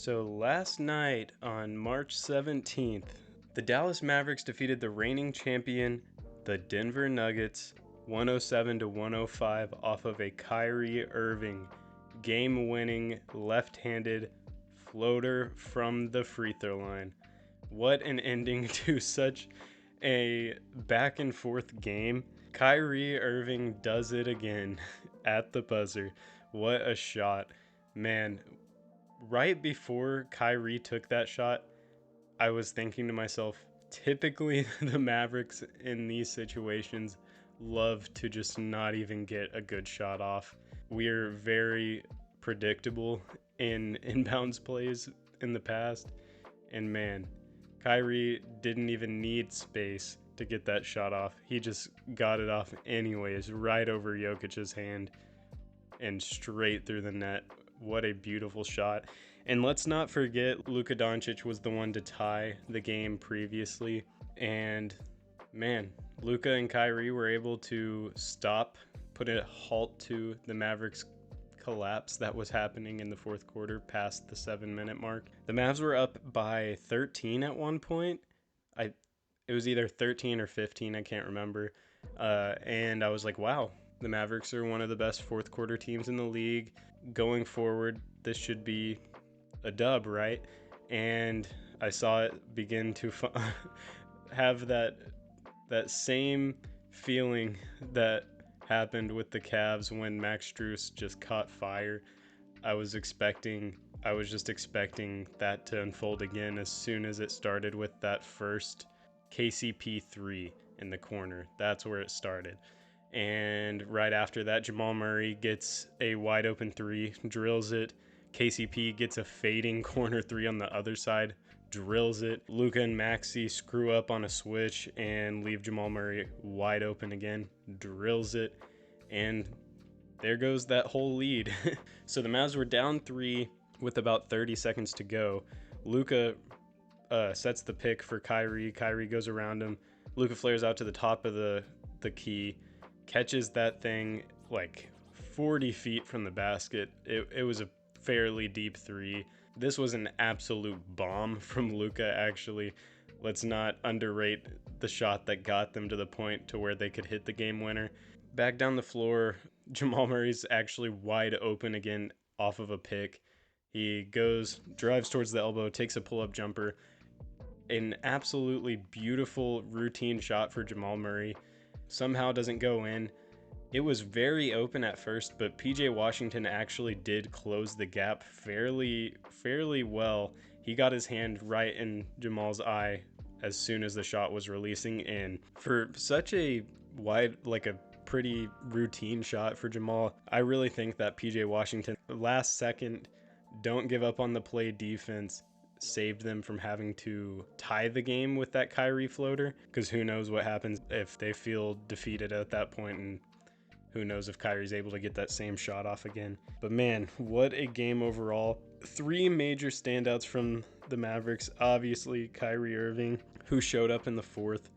So last night on March 17th, the Dallas Mavericks defeated the reigning champion, the Denver Nuggets, 107 to 105 off of a Kyrie Irving game-winning left-handed floater from the free throw line. What an ending to such a back and forth game. Kyrie Irving does it again at the buzzer. What a shot. Man, right before Kyrie took that shot, I was thinking to myself, typically the Mavericks in these situations love to just not even get a good shot off. We're very predictable in inbounds plays in the past, and man, Kyrie didn't even need space to get that shot off. He just got it off anyways, right over Jokic's hand and straight through the net. What a beautiful shot. And let's not forget, Luka Doncic was the one to tie the game previously. And man, Luka and Kyrie were able to put a halt to the Mavericks collapse that was happening in the fourth quarter past the 7-minute mark. The Mavs were up by 13 at one point. It was either 13 or 15, I can't remember. And I was like, wow, the Mavericks are one of the best fourth quarter teams in the league. Going forward, this should be a dub, right? And I saw it begin to have that same feeling that happened with the Cavs when Max Strus just caught fire. I was just expecting that to unfold again as soon as it started with that first KCP 3 in the corner. That's where it started. And right after that, Jamal Murray gets a wide open 3, drills it. KCP gets a fading corner 3 on the other side, drills it. Luka and Maxey screw up on a switch and leave Jamal Murray wide open again, drills it. And there goes that whole lead. So the Mavs were down 3 with about 30 seconds to go. Luka sets the pick for Kyrie. Kyrie goes around him. Luka flares out to the top of the key, catches that thing like 40 feet from the basket. It was a fairly deep 3. This was an absolute bomb from Luka, actually. Let's not underrate the shot that got them to the point to where they could hit the game winner. Back down the floor, Jamal Murray's actually wide open again off of a pick. He drives towards the elbow, takes a pull-up jumper. An absolutely beautiful routine shot for Jamal Murray. Somehow doesn't go in. It was very open at first, but PJ Washington actually did close the gap fairly well. He got his hand right in Jamal's eye as soon as the shot was releasing in. For such a pretty routine shot for Jamal, I really think that PJ Washington, last second, don't give up on the play defense, saved them from having to tie the game with that Kyrie floater, because who knows what happens if they feel defeated at that point, and who knows if Kyrie's able to get that same shot off again. But man, what a game overall. 3 major standouts from the Mavericks. Obviously, Kyrie Irving, who showed up in the fourth,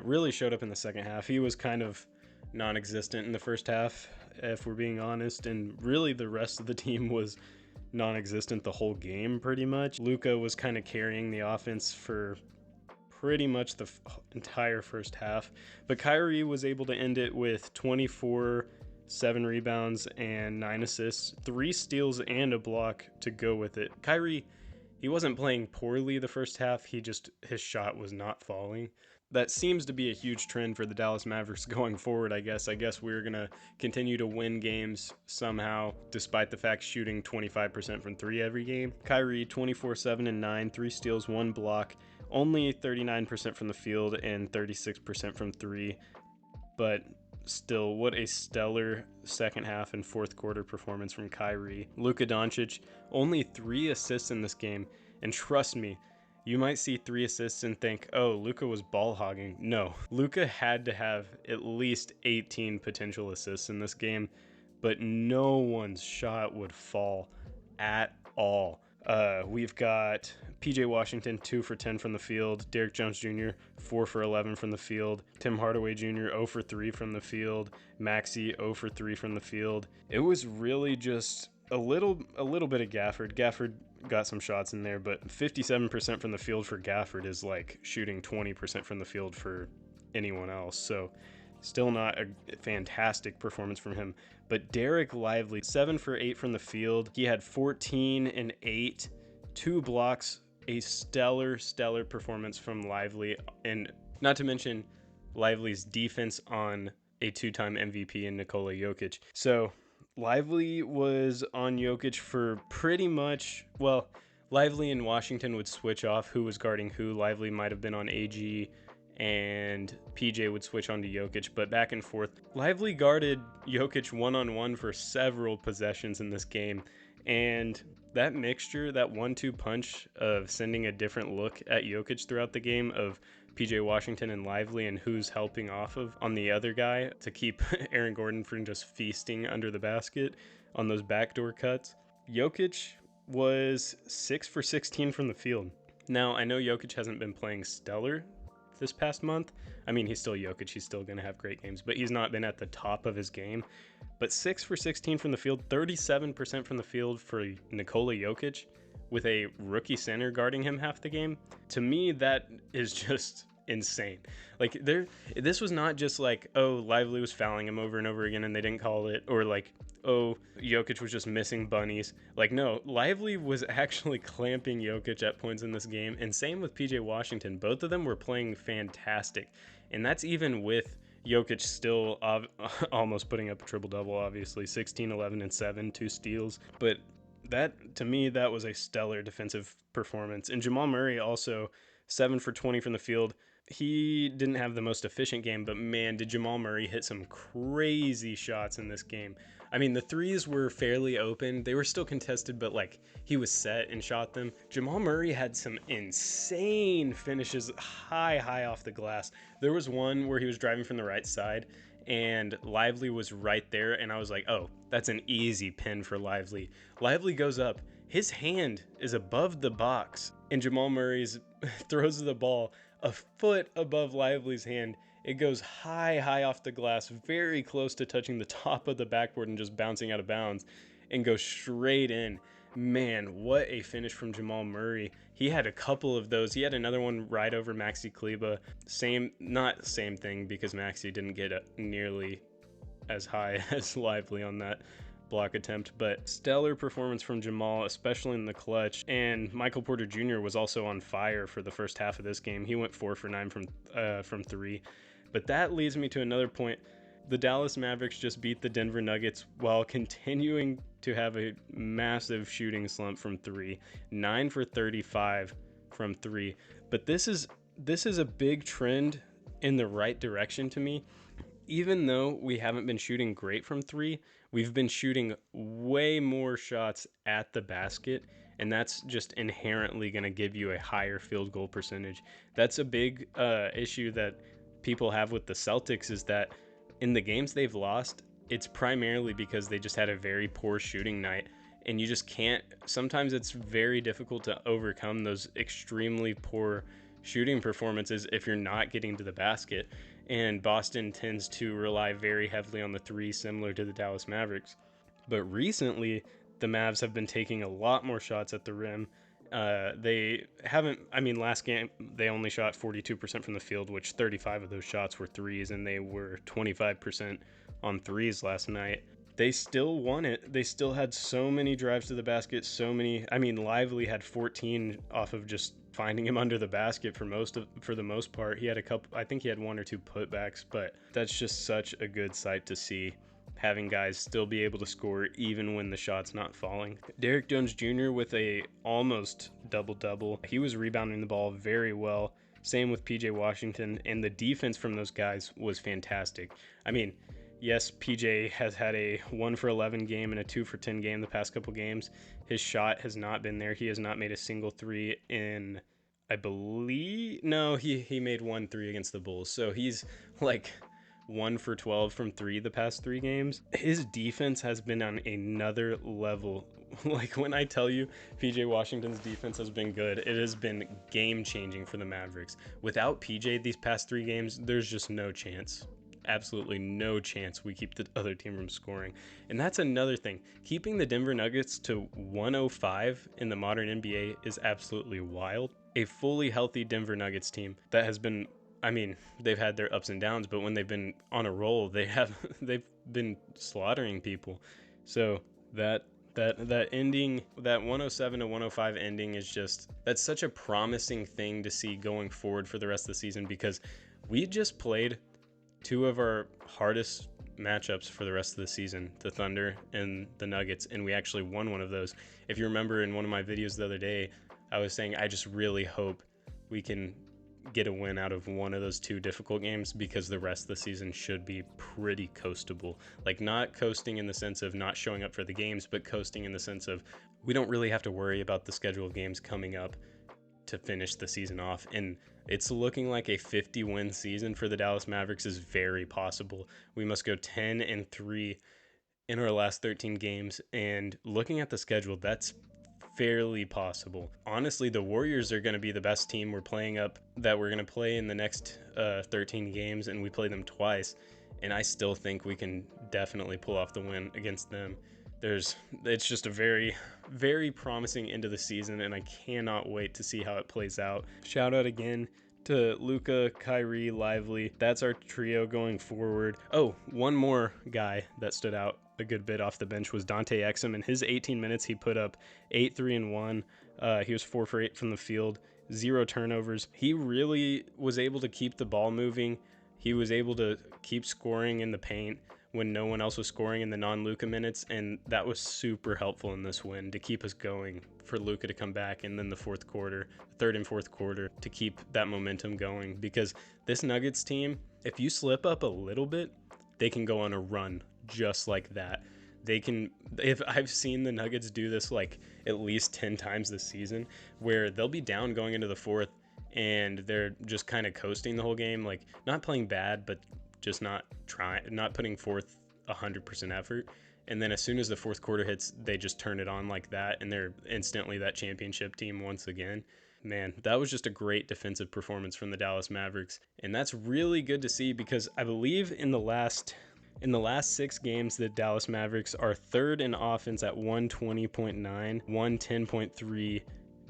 really showed up in the second half. He was kind of non-existent in the first half, if we're being honest, and really the rest of the team was non-existent the whole game pretty much. Luka was kind of carrying the offense for pretty much the entire first half, but Kyrie was able to end it with 24, 7 rebounds and 9 assists, 3 steals and a block to go with it. Kyrie, he wasn't playing poorly the first half, his shot was not falling. That seems to be a huge trend for the Dallas Mavericks going forward, I guess. I guess we're going to continue to win games somehow, despite the fact shooting 25% from 3 every game. Kyrie, 24, 7, and 9, 3 steals, 1 block, only 39% from the field and 36% from 3. But still, what a stellar second half and fourth quarter performance from Kyrie. Luka Doncic, only 3 assists in this game, and trust me, you might see 3 assists and think, oh, Luka was ball hogging. No, Luka had to have at least 18 potential assists in this game, but no one's shot would fall at all. We've got PJ Washington 2 for 10 from the field, Derrick Jones Jr. 4 for 11 from the field, Tim Hardaway Jr. 0 for 3 from the field, Maxey 0 for 3 from the field. It was really just a little bit of Gafford. Gafford got some shots in there, but 57% from the field for Gafford is like shooting 20% from the field for anyone else. So still not a fantastic performance from him. But Derek Lively, 7 for 8 from the field. He had 14 and 8, 2 blocks, a stellar performance from Lively. And not to mention Lively's defense on a 2-time MVP in Nikola Jokic. So Lively was on Jokic for pretty much, well, Lively and Washington would switch off who was guarding who. Lively might have been on AG and PJ would switch on to Jokic, but back and forth. Lively guarded Jokic one-on-one for several possessions in this game, and that mixture, that 1-2 punch of sending a different look at Jokic throughout the game of PJ Washington and Lively and who's helping off of on the other guy to keep Aaron Gordon from just feasting under the basket on those backdoor cuts. Jokic was 6 for 16 from the field. Now, I know Jokic hasn't been playing stellar this past month. I mean, he's still Jokic. He's still going to have great games, but he's not been at the top of his game. But 6 for 16 from the field, 37% from the field for Nikola Jokic with a rookie center guarding him half the game. To me, that is just insane. Like, this was not just like, oh, Lively was fouling him over and over again and they didn't call it, or like, oh, Jokic was just missing bunnies. Like, no, Lively was actually clamping Jokic at points in this game, and same with PJ Washington. Both of them were playing fantastic, and that's even with Jokic still almost putting up a triple-double, obviously, 16, 11, and 7, 2 steals. But that, to me, that was a stellar defensive performance. And Jamal Murray also 7 for 20 from the field. He didn't have the most efficient game, but man, did Jamal Murray hit some crazy shots in this game. I mean, the threes were fairly open. They were still contested, but like he was set and shot them. Jamal Murray had some insane finishes high off the glass. There was one where he was driving from the right side and Lively was right there, and I was like, oh, that's an easy pin for Lively. Lively goes up. His hand is above the box, and Jamal Murray's throws the ball a foot above Lively's hand. It goes high off the glass, very close to touching the top of the backboard and just bouncing out of bounds and goes straight in. Man, what a finish from Jamal Murray. He had a couple of those. He had another one right over Maxi Kleber. Not same thing because Maxi didn't get nearly as high as Lively on that block attempt, but stellar performance from Jamal, especially in the clutch. And Michael Porter Jr. was also on fire for the first half of this game. He went 4 for 9 from 3. But that leads me to another point. The Dallas Mavericks just beat the Denver Nuggets while continuing to have a massive shooting slump from 3. 9 for 35 from 3. But this is a big trend in the right direction to me. Even though we haven't been shooting great from 3, we've been shooting way more shots at the basket, and that's just inherently going to give you a higher field goal percentage. That's a big issue that people have with the Celtics, is that in the games they've lost, it's primarily because they just had a very poor shooting night, and you just can't. Sometimes it's very difficult to overcome those extremely poor shooting performances if you're not getting to the basket. And Boston tends to rely very heavily on the 3, similar to the Dallas Mavericks. But recently, the Mavs have been taking a lot more shots at the rim. They haven't, last game, they only shot 42% from the field, which 35 of those shots were threes, and they were 25% on threes last night. They still won it. They still had so many drives to the basket, Lively had 14 off of just finding him under the basket for the most part. He had a couple, I think he had 1 or 2 putbacks, but that's just such a good sight to see, having guys still be able to score even when the shot's not falling. Derrick Jones Jr. with a almost double-double. He was rebounding the ball very well. Same with PJ Washington, and the defense from those guys was fantastic. Yes, PJ has had a 1 for 11 game and a 2 for 10 game the past couple games. His shot has not been there. He has not made a single 3 in, I believe, no, he made 1 3 against the Bulls. So he's like 1 for 12 from 3 the past 3 games. His defense has been on another level. Like, when I tell you PJ Washington's defense has been good, it has been game changing for the Mavericks. Without PJ these past 3 games, there's just no chance. absolutely no chance we keep the other team from scoring. And that's another thing. Keeping the Denver Nuggets to 105 in the modern NBA is absolutely wild. A fully healthy Denver Nuggets team that has been, I mean, they've had their ups and downs, but when they've been on a roll, they've been slaughtering people. So that ending, that 107 to 105 ending is just, that's such a promising thing to see going forward for the rest of the season, because we just played two of our hardest matchups for the rest of the season, the Thunder and the Nuggets, and we actually won one of those. If you remember in one of my videos the other day, I was saying I just really hope we can get a win out of one of those two difficult games, because the rest of the season should be pretty coastable. Like, not coasting in the sense of not showing up for the games, but coasting in the sense of we don't really have to worry about the schedule of games coming up to finish the season off. And it's looking like a 50-win season for the Dallas Mavericks is very possible. We must go 10-3 in our last 13 games, and looking at the schedule, that's fairly possible. Honestly, the Warriors are going to be the best team we're playing up, that we're going to play in the next 13 games, and we play them twice, and I still think we can definitely pull off the win against them. It's just a very, very promising end of the season, and I cannot wait to see how it plays out. Shout out again to Luka, Kyrie, Lively. That's our trio going forward. Oh, one more guy that stood out a good bit off the bench was Dante Exum. In his 18 minutes, he put up 8, 3, and 1. He was 4 for 8 from the field, 0 turnovers. He really was able to keep the ball moving. He was able to keep scoring in the paint when no one else was scoring in the non-Luka minutes, and that was super helpful in this win to keep us going, for Luka to come back, and then the third and fourth quarter, to keep that momentum going. Because this Nuggets team, if you slip up a little bit, they can go on a run just like that. If I've seen the Nuggets do this like at least 10 times this season, where they'll be down going into the fourth and they're just kind of coasting the whole game, like not playing bad, but just not putting forth 100% effort. And then as soon as the fourth quarter hits, they just turn it on like that, and they're instantly that championship team once again. Man, that was just a great defensive performance from the Dallas Mavericks, and that's really good to see, because I believe in the last 6 games, the Dallas Mavericks are third in offense at 120.9, 110.3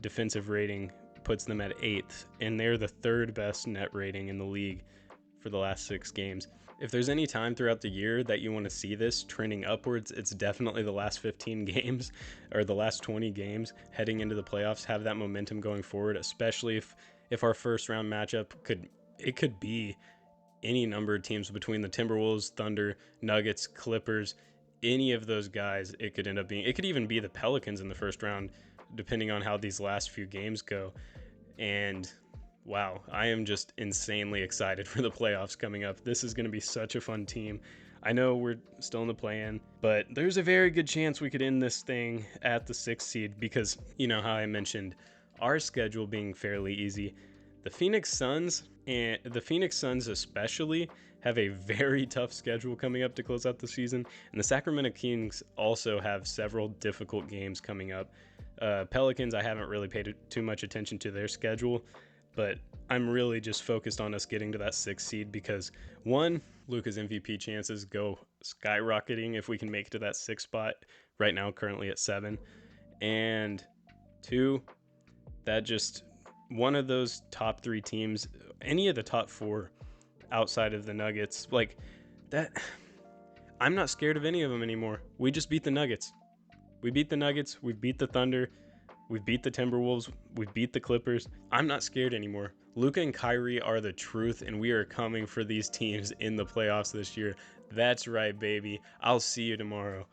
defensive rating puts them at 8th, and they're the third best net rating in the league for the last 6 games. If there's any time throughout the year that you want to see this trending upwards, it's definitely the last 15 games, or the last 20 games heading into the playoffs, have that momentum going forward, especially if our first round matchup could be any number of teams between the Timberwolves, Thunder, Nuggets, Clippers, any of those guys. It could end up being, it could even be the Pelicans in the first round, depending on how these last few games go. And wow, I am just insanely excited for the playoffs coming up. This is going to be such a fun team. I know we're still in the play-in, but there's a very good chance we could end this thing at the 6th seed, because you know how I mentioned our schedule being fairly easy. The Phoenix Suns especially have a very tough schedule coming up to close out the season, and the Sacramento Kings also have several difficult games coming up. Pelicans, I haven't really paid too much attention to their schedule, but I'm really just focused on us getting to that 6th seed, because 1, Luka's MVP chances go skyrocketing if we can make it to that 6th spot, right now currently at 7, and 2, that just one of those top 3 teams, any of the top 4 outside of the Nuggets, like that, I'm not scared of any of them anymore. We just beat the Nuggets. We beat the Nuggets, we beat the Thunder, we beat the Timberwolves, we beat the Clippers. I'm not scared anymore. Luka and Kyrie are the truth, and we are coming for these teams in the playoffs this year. That's right, baby. I'll see you tomorrow.